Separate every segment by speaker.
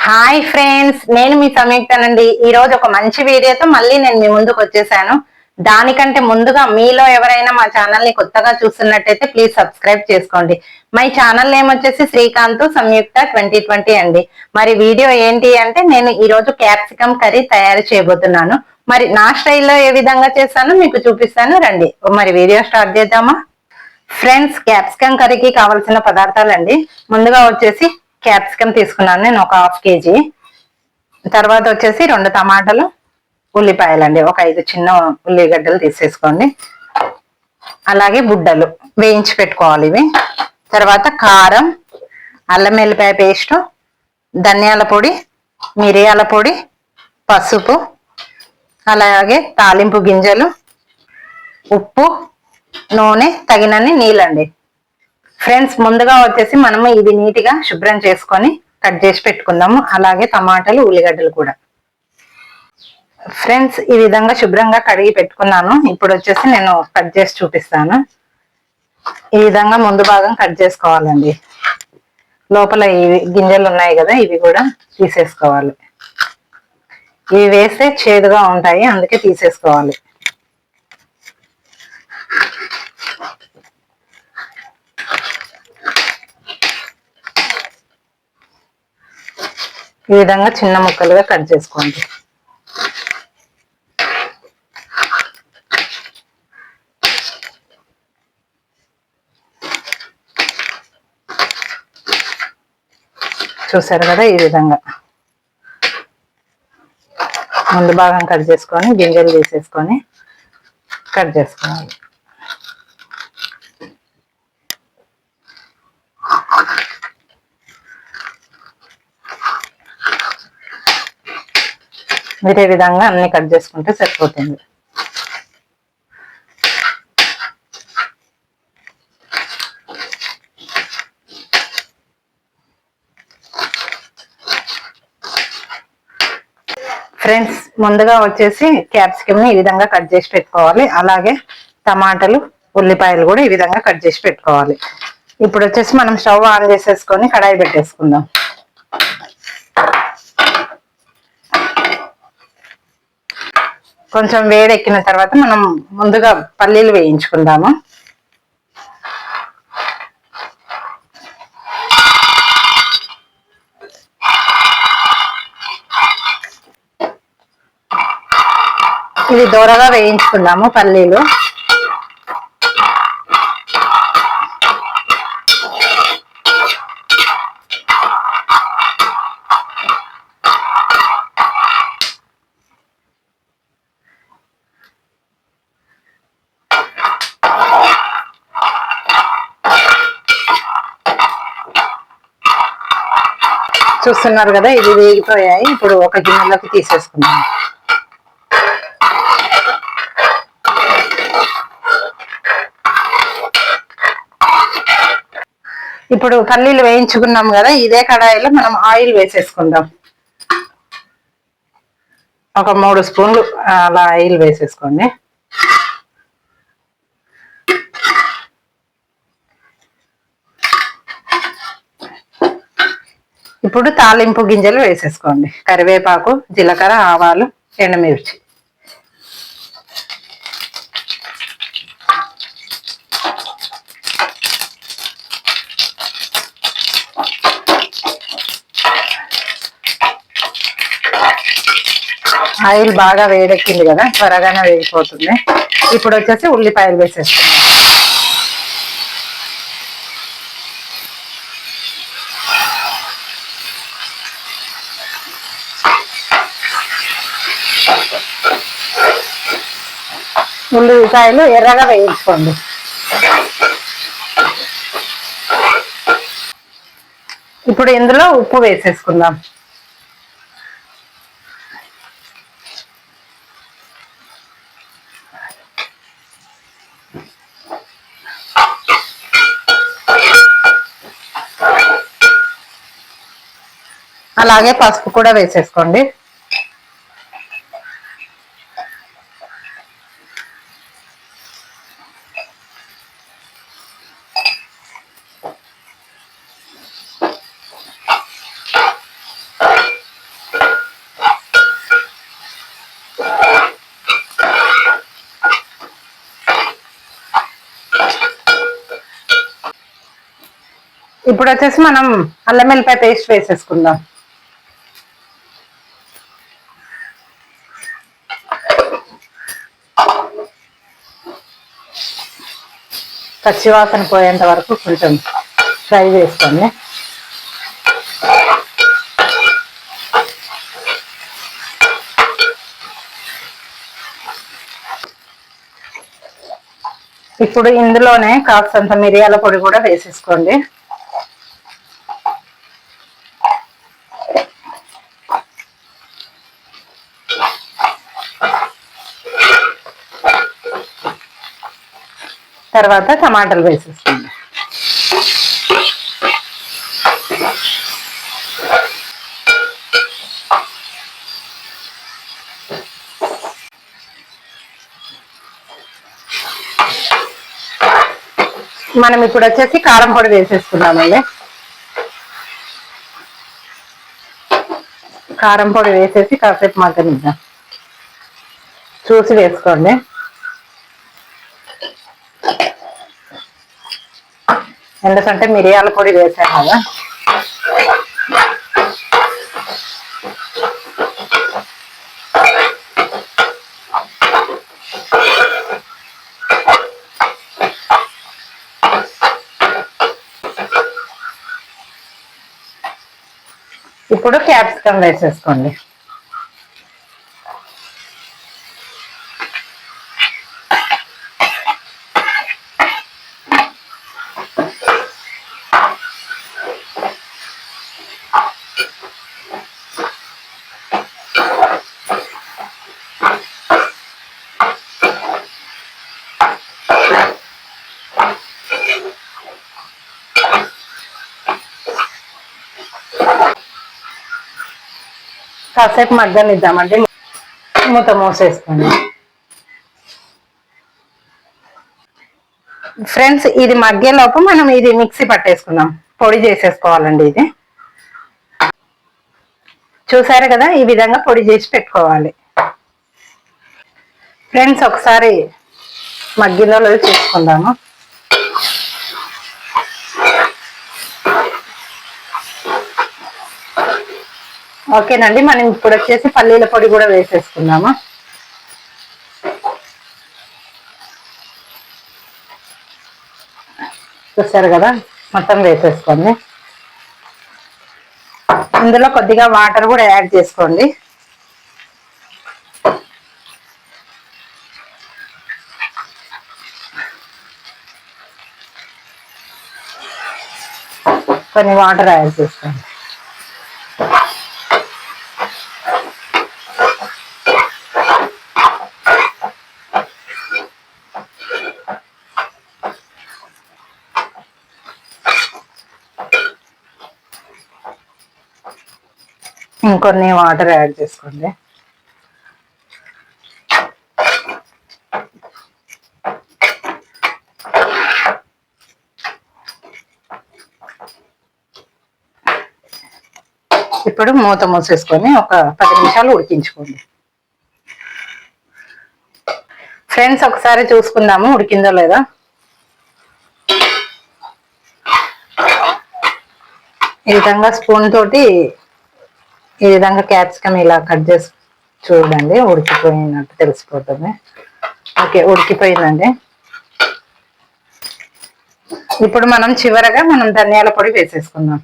Speaker 1: Hi friends, నేను మీ సంయుక్తనండి. ఈ రోజు ఒక మంచి వీడియోతో మళ్ళీ నేను మీ ముందుకు వచ్చేసాను. దానికంటే ముందుగా మీలో ఎవరైనా మా ఛానల్ ని కొత్తగా చూస్తున్నట్టయితే ప్లీజ్ సబ్స్క్రైబ్ చేసుకోండి. మై ఛానల్ నేమ్ వచ్చేసి శ్రీకాంత్ సంయుక్త 2020 అండి. మరి వీడియో ఏంటి అంటే నేను ఈ రోజు క్యాప్సికమ్ కర్రీ తయారు చేయబోతున్నాను. మరి నా స్టైల్లో ఏ విధంగా చేస్తానో మీకు చూపిస్తాను, రండి. మరి వీడియో స్టార్ట్ చేద్దామా? ఫ్రెండ్స్, క్యాప్సికమ్ కర్రీకి కావాల్సిన పదార్థాలండి. ముందుగా వచ్చేసి క్యాప్సికమ్ తీసుకున్నాను నేను, ఒక 1/2 kg. తర్వాత వచ్చేసి 2 టమాటాలు, ఉల్లిపాయలండి, ఒక 5 చిన్న ఉల్లిగడ్డలు తీసేసుకోండి. అలాగే బుడ్డలు వేయించి పెట్టుకోవాలి ఇవి. తర్వాత కారం, అల్లం వెల్లిపాయ పేస్ట్, ధనియాల పొడి, మిరియాల పొడి, పసుపు, అలాగే తాలింపు గింజలు, ఉప్పు, నూనె, తగినన్ని నీళ్ళండి. ఫ్రెండ్స్, ముందుగా వచ్చేసి మనము ఇది నీట్గా శుభ్రం చేసుకొని కట్ చేసి పెట్టుకుందాము. అలాగే టమాటాలు, ఉల్లిగడ్డలు కూడా. ఫ్రెండ్స్, ఈ విధంగా శుభ్రంగా కడిగి పెట్టుకున్నాను. ఇప్పుడు వచ్చేసి నేను కట్ చేసి చూపిస్తాను. ఈ విధంగా ముందు భాగం కట్ చేసుకోవాలండి. లోపల ఇవి గింజలు ఉన్నాయి కదా, ఇవి కూడా తీసేసుకోవాలి. ఇవి వేస్తే చేదుగా ఉంటాయి, అందుకే తీసేసుకోవాలి. ఈ విధంగా చిన్న ముక్కలుగా కట్ చేసుకోండి. చూసారు కదా, ఈ విధంగా ముందు భాగం కట్ చేసుకొని గింజలు తీసేసుకొని కట్ చేసుకోవాలి. ఇదే విధంగా అన్ని కట్ చేసుకుంటే సరిపోతుంది. ఫ్రెండ్స్, ముందుగా వచ్చేసి క్యాప్సికమ్ ని ఈ విధంగా కట్ చేసి పెట్టుకోవాలి. అలాగే టమాటాలు, ఉల్లిపాయలు కూడా ఈ విధంగా కట్ చేసి పెట్టుకోవాలి. ఇప్పుడు వచ్చేసి మనం స్టవ్ ఆన్ చేసేసుకొని కడాయి పెట్టేసుకుందాం. కొంచెం వేడెక్కిన తర్వాత మనం ముందుగా పల్లీలు వేయించుకుందాము. ఇది దూరగా వేయించుకుందాము పల్లీలు. చూస్తున్నారు కదా, ఇది వేగిపోయాయి. ఇప్పుడు ఒక గిన్నెలోకి తీసేసుకుందాం. ఇప్పుడు పల్లీలు వేయించుకున్నాం కదా, ఇదే కడాయిలో మనం ఆయిల్ వేసేసుకుందాం. ఒక 3 స్పూన్లు అలా ఆయిల్ వేసేసుకోండి. ఇప్పుడు తాలింపు గింజలు వేసేసుకోండి. కరివేపాకు, జీలకర్ర, ఆవాలు, ఎండుమిర్చి. ఆయిల్ బాగా వేడెక్కింది కదా, త్వరగానే వేగిపోతుంది. ఇప్పుడు వచ్చేసి ఉల్లిపాయలు వేసేసుకుందాం. ఉల్లిపాయలు ఎర్రగా వేయించుకోండి. ఇప్పుడు ఇందులో ఉప్పు వేసేసుకుందాం. అలాగే పసుపు కూడా వేసేసుకోండి. ఇప్పుడు వచ్చేసి మనం అల్లం వెల్లిపాయ పేస్ట్ వేసేసుకుందాం. పచ్చివాసన పోయేంత వరకు కొంచెం ఫ్రై చేసుకోండి. ఇప్పుడు ఇందులోనే కాస్తంత మిరియాల పొడి కూడా వేసేసుకోండి. తర్వాత టమాటాలు వేసేసుకోండి. మనం ఇప్పుడు వచ్చేసి కారం పొడి వేసేసుకున్నామండి. కారం పొడి వేసేసి కాసేపు మగ్గనిద్దాం. చూసి వేసుకోండి. ఎందుకంటే మిరియాల పొడి వేసాం కదా. ఇప్పుడు క్యాప్సికమ్ వేసేసుకోండి. కాసేపు మగ్గనిద్దామండి. మూత మూసేసుకోండి. ఫ్రెండ్స్, ఇది మగ్గేలోపు మనం ఇది మిక్సీ పట్టేసుకుందాం. పొడి చేసేసుకోవాలండి. ఇది చూసారు కదా, ఈ విధంగా పొడి చేసి పెట్టుకోవాలి. ఫ్రెండ్స్, ఒకసారి మగ్గిందో లేదో చూసుకుందాము. ఓకేనండి, మనం ఇప్పుడు వచ్చేసి పల్లీల పొడి కూడా వేసేసుకుందాము. చూసారు కదా, మొత్తం వేసేసుకోండి. ఇందులో కొద్దిగా వాటర్ కూడా యాడ్ చేసుకోండి. కొన్ని వాటర్ యాడ్ చేసుకోండి. ఇంకొన్ని వాటర్ యాడ్ చేసుకోండి. ఇప్పుడు మూత మూసేసుకొని ఒక 10 నిమిషాలు ఉడికించుకోండి. ఫ్రెండ్స్, ఒకసారి చూసుకుందాము ఉడికిందో లేదో. ఈ విధంగా స్పూన్ తోటి ఈ విధంగా క్యాప్సికమ్ ఇలా కట్ చేసి చూడండి, ఉడికిపోయినట్టు తెలిసిపోతుంది. ఓకే, ఉడికిపోయిందండి. ఇప్పుడు మనం చివరగా ధనియాల పొడి వేసేసుకుందాం.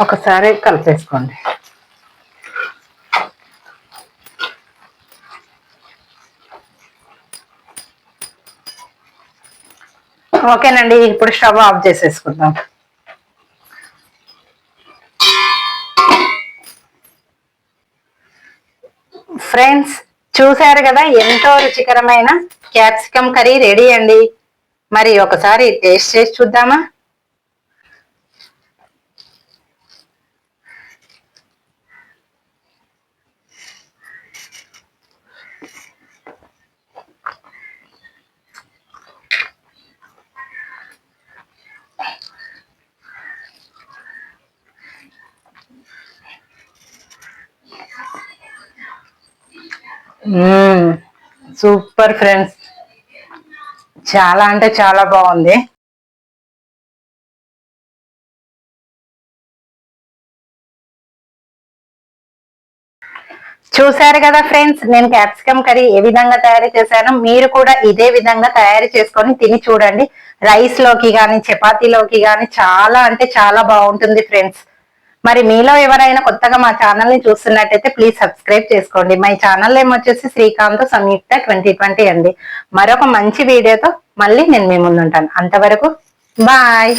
Speaker 1: ఒకసారి కలిపేసుకోండి. ఓకేనండి, ఇప్పుడు స్టవ్ ఆఫ్ చేసేసుకుందాం. ఫ్రెండ్స్, చూసారు కదా, ఎంతో రుచికరమైన క్యాప్సికమ్ కర్రీ రెడీ అండి. మరి ఒకసారి టేస్ట్ చేసి చూద్దామా? సూపర్ ఫ్రెండ్స్, చాలా అంటే చాలా బాగుంది. చూసారు కదా ఫ్రెండ్స్, నేను క్యాప్సికమ్ కర్రీ ఏ విధంగా తయారు చేశాను. మీరు కూడా ఇదే విధంగా తయారు చేసుకొని తిని చూడండి. రైస్ లోకి గాని చపాతీలోకి గాని చాలా అంటే చాలా బాగుంటుంది ఫ్రెండ్స్. మరి మీలో ఎవరైనా కొత్తగా మా ఛానల్ ని చూస్తున్నట్టయితే ప్లీజ్ సబ్స్క్రైబ్ చేసుకోండి. మై ఛానల్ నేమ్ వచ్చేసి శ్రీకాంత్ సంయుక్త 2020 అండి. మరొక మంచి వీడియోతో మళ్ళీ నేను మీ ముందు ఉంటాను. అంతవరకు బాయ్.